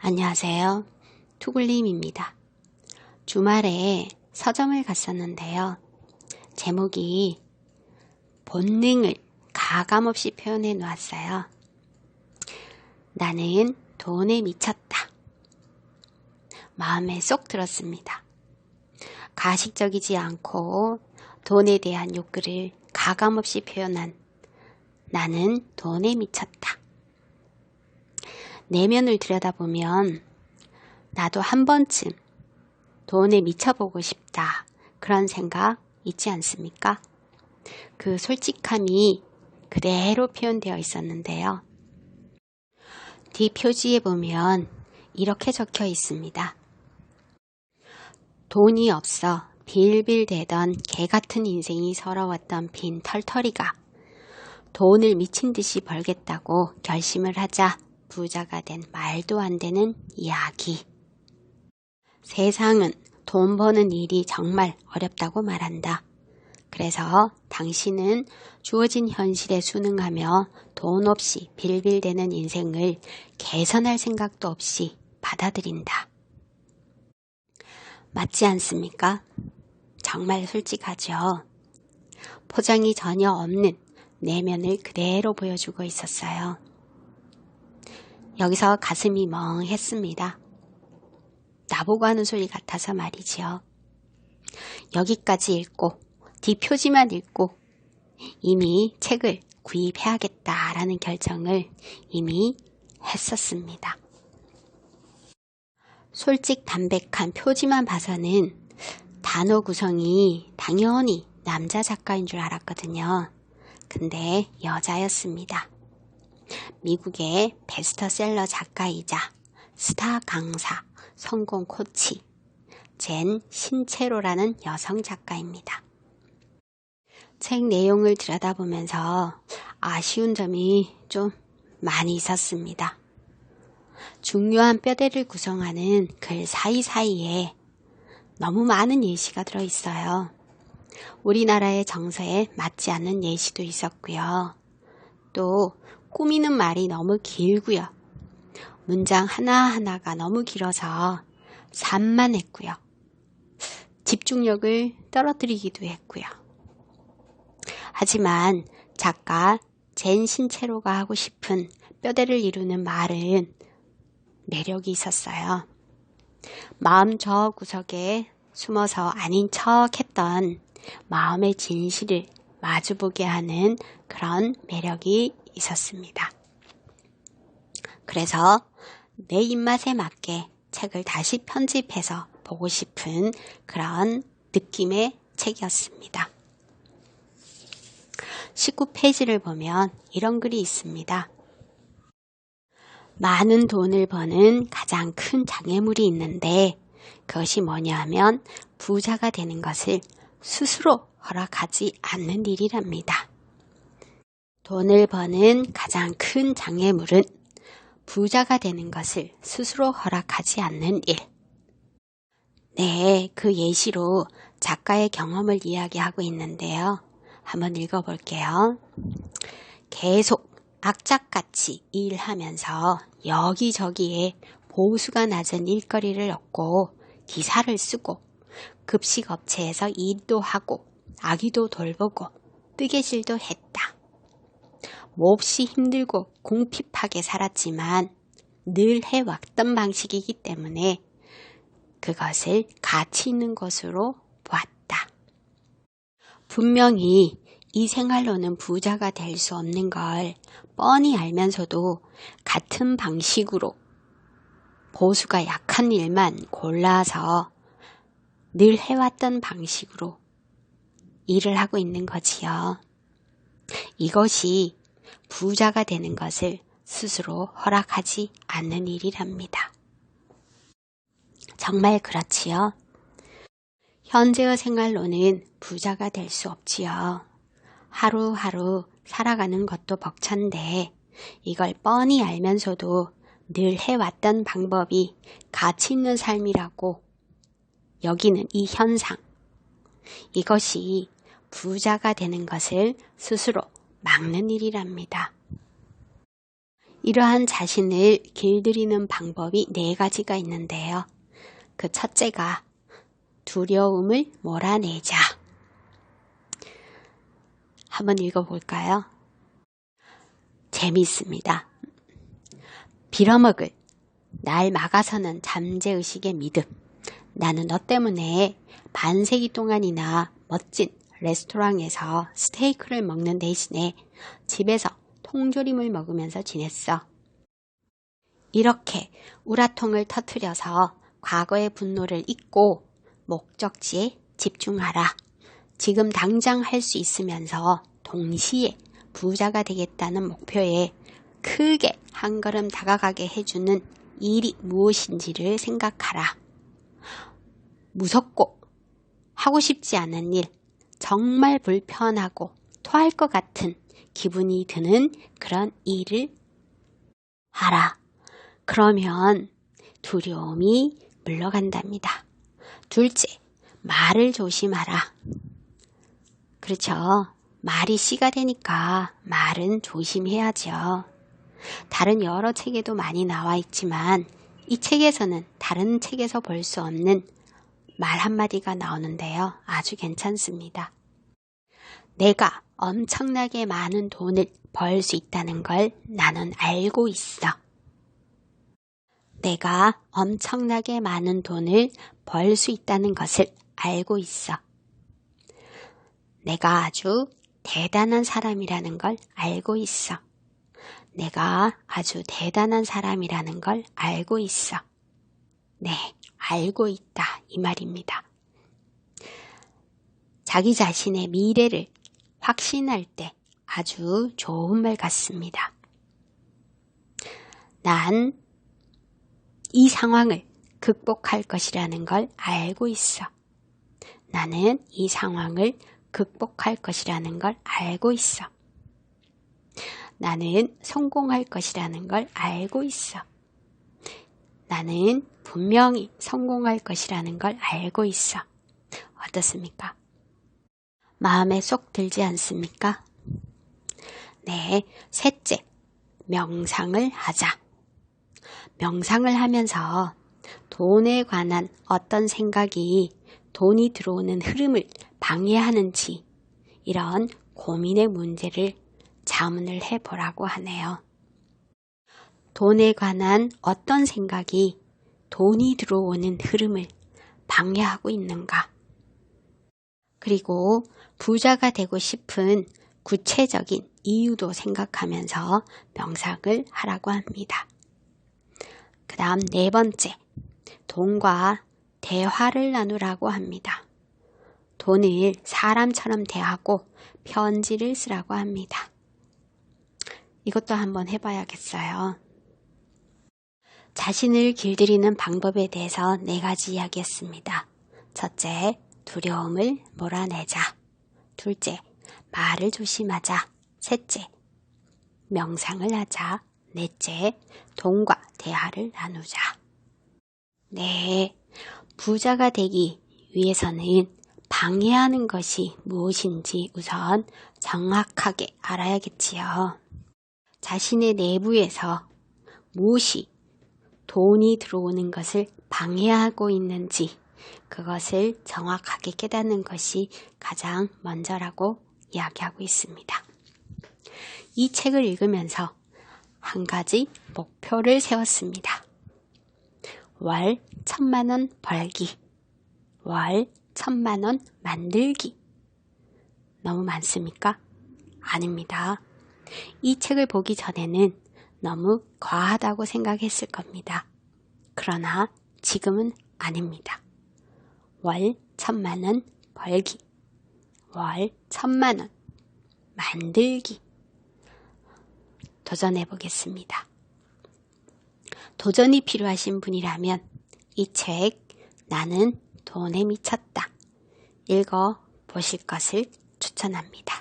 안녕하세요. 투굴님입니다. 주말에 서점을 갔었는데요. 제목이 본능을 가감없이 표현해 놓았어요. 나는 돈에 미쳤다. 마음에 쏙 들었습니다. 가식적이지 않고 돈에 대한 욕구를 가감없이 표현한 나는 돈에 미쳤다. 내면을 들여다보면 나도 한 번쯤 돈에 미쳐보고 싶다. 그런 생각 있지 않습니까? 그 솔직함이 그대로 표현되어 있었는데요. 뒷표지에 보면 이렇게 적혀 있습니다. 돈이 없어 빌빌대던 개같은 인생이 서러웠던 빈 털털이가 돈을 미친 듯이 벌겠다고 결심을 하자 부자가 된 말도 안 되는 이야기. 세상은 돈 버는 일이 정말 어렵다고 말한다. 그래서 당신은 주어진 현실에 순응하며 돈 없이 빌빌대는 인생을 개선할 생각도 없이 받아들인다. 맞지 않습니까? 정말 솔직하죠. 포장이 전혀 없는 내면을 그대로 보여주고 있었어요. 여기서 가슴이 멍했습니다. 나보고 하는 소리 같아서 말이지요. 여기까지 읽고 뒷표지만 읽고 이미 책을 구입해야겠다라는 결정을 이미 했었습니다. 솔직 담백한 표지만 봐서는 단어 구성이 당연히 남자 작가인 줄 알았거든요. 근데 여자였습니다. 미국의 베스트셀러 작가이자 스타 강사, 성공 코치, 젠 신체로라는 여성 작가입니다. 책 내용을 들여다보면서 아쉬운 점이 좀 많이 있었습니다. 중요한 뼈대를 구성하는 글 사이사이에 너무 많은 예시가 들어있어요. 우리나라의 정서에 맞지 않는 예시도 있었고요. 또 꾸미는 말이 너무 길고요. 문장 하나하나가 너무 길어서 산만했고요. 집중력을 떨어뜨리기도 했고요. 하지만 작가 젠 신체로가 하고 싶은 뼈대를 이루는 말은 매력이 있었어요. 마음 저 구석에 숨어서 아닌 척 했던 마음의 진실을 마주보게 하는 그런 매력이 있었습니다. 그래서 내 입맛에 맞게 책을 다시 편집해서 보고 싶은 그런 느낌의 책이었습니다. 19페이지를 보면 이런 글이 있습니다. 많은 돈을 버는 가장 큰 장애물이 있는데 그것이 뭐냐 하면 부자가 되는 것을 스스로 허락하지 않는 일이랍니다. 돈을 버는 가장 큰 장애물은 부자가 되는 것을 스스로 허락하지 않는 일. 네, 그 예시로 작가의 경험을 이야기하고 있는데요. 한번 읽어볼게요. 계속 악착같이 일하면서 여기저기에 보수가 낮은 일거리를 얻고 기사를 쓰고 급식업체에서 일도 하고 아기도 돌보고 뜨개질도 했다. 몹시 힘들고 궁핍하게 살았지만 늘 해왔던 방식이기 때문에 그것을 가치 있는 것으로 보았다. 분명히 이 생활로는 부자가 될 수 없는 걸 뻔히 알면서도 같은 방식으로 보수가 약한 일만 골라서 늘 해왔던 방식으로 일을 하고 있는 거지요. 이것이 부자가 되는 것을 스스로 허락하지 않는 일이랍니다. 정말 그렇지요. 현재의 생활로는 부자가 될 수 없지요. 하루하루 살아가는 것도 벅찬데 이걸 뻔히 알면서도 늘 해왔던 방법이 가치 있는 삶이라고 여기는 이 현상. 이것이 부자가 되는 것을 스스로 막는 일이랍니다. 이러한 자신을 길들이는 방법이 4가지가 있는데요. 그 첫째가 두려움을 몰아내자. 한번 읽어볼까요? 재미있습니다. 빌어먹을 날 막아서는 잠재의식의 믿음. 나는 너 때문에 반세기 동안이나 멋진 레스토랑에서 스테이크를 먹는 대신에 집에서 통조림을 먹으면서 지냈어. 이렇게 우라통을 터뜨려서 과거의 분노를 잊고 목적지에 집중하라. 지금 당장 할 수 있으면서 동시에 부자가 되겠다는 목표에 크게 한 걸음 다가가게 해주는 일이 무엇인지를 생각하라. 무섭고 하고 싶지 않은 일, 정말 불편하고 토할 것 같은 기분이 드는 그런 일을 하라. 그러면 두려움이 물러간답니다. 둘째, 말을 조심하라. 그렇죠. 말이 씨가 되니까 말은 조심해야죠. 다른 여러 책에도 많이 나와 있지만 이 책에서는 다른 책에서 볼 수 없는 말 한마디가 나오는데요. 아주 괜찮습니다. 내가 엄청나게 많은 돈을 벌 수 있다는 걸 나는 알고 있어. 내가 엄청나게 많은 돈을 벌 수 있다는 것을 알고 있어. 내가 아주 대단한 사람이라는 걸 알고 있어. 내가 아주 대단한 사람이라는 걸 알고 있어. 네, 알고 있다 이 말입니다. 자기 자신의 미래를 확신할 때 아주 좋은 말 같습니다. 난 이 상황을 극복할 것이라는 걸 알고 있어. 나는 이 상황을 극복할 것이라는 걸 알고 있어. 나는 성공할 것이라는 걸 알고 있어. 나는 분명히 성공할 것이라는 걸 알고 있어. 어떻습니까? 마음에 쏙 들지 않습니까? 네, 셋째, 명상을 하자. 명상을 하면서 돈에 관한 어떤 생각이 돈이 들어오는 흐름을 방해하는지 이런 고민의 문제를 자문을 해보라고 하네요. 돈에 관한 어떤 생각이 돈이 들어오는 흐름을 방해하고 있는가? 그리고 부자가 되고 싶은 구체적인 이유도 생각하면서 명상을 하라고 합니다. 그 다음 4번째, 돈과 대화를 나누라고 합니다. 돈을 사람처럼 대하고 편지를 쓰라고 합니다. 이것도 한번 해봐야겠어요. 자신을 길들이는 방법에 대해서 4가지 이야기했습니다. 첫째, 두려움을 몰아내자. 둘째, 말을 조심하자. 셋째, 명상을 하자. 넷째, 돈과 대화를 나누자. 네, 부자가 되기 위해서는 방해하는 것이 무엇인지 우선 정확하게 알아야겠지요. 자신의 내부에서 무엇이 돈이 들어오는 것을 방해하고 있는지 그것을 정확하게 깨닫는 것이 가장 먼저라고 이야기하고 있습니다. 이 책을 읽으면서 한 가지 목표를 세웠습니다. 월 1,000만원 벌기, 월 1,000만원 만들기. 너무 많습니까? 아닙니다. 이 책을 보기 전에는 너무 과하다고 생각했을 겁니다. 그러나 지금은 아닙니다. 월 1,000만원 벌기, 월 1,000만원 만들기. 도전해 보겠습니다. 도전이 필요하신 분이라면 이 책 나는 돈에 미쳤다 읽어 보실 것을 추천합니다.